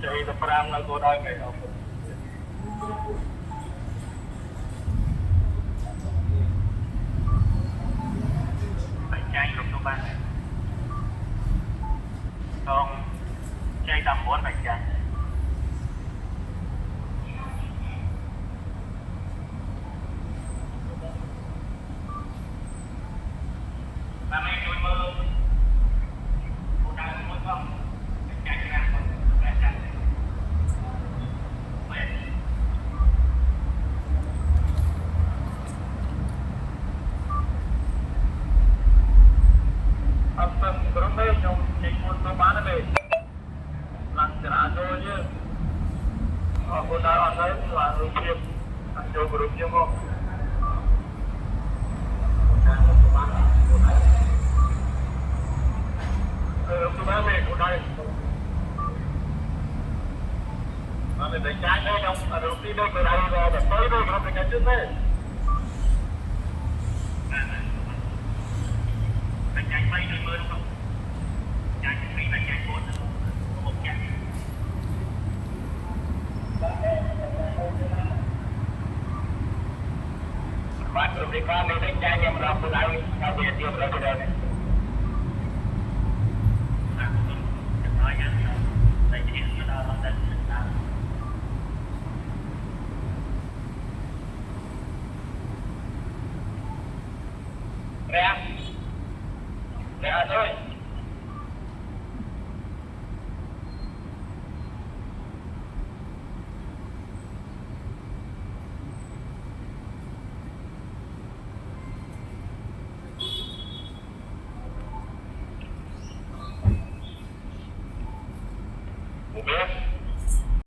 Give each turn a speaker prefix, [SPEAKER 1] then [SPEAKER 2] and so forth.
[SPEAKER 1] chạy tập ram là cô đôi ngày học phải chạy được số ba này không chạy tầm 4 phải chạy ba mấy đôi mơ cô đang muốn không chạy ra không chạy chạy Abang berumur yang cikgu tu mana be? Laksana aja. Aku dah online lalu siap. Ajo grupnya mo. Tu mana be? Udai. Mana dah jangan yang ada rupi be berai ada. Tapi be berapa kecil be? Chạy bay đôi mưa đúng không? Chạy thủy là chạy 4 có một chạy. Bắt được đi qua mình đánh chạy nhầm ra phụ lại cao biệt tiếp ra từ đây này. Nói nhá. Đây chỉ là nó đang ra. Dạ thôi. Biết.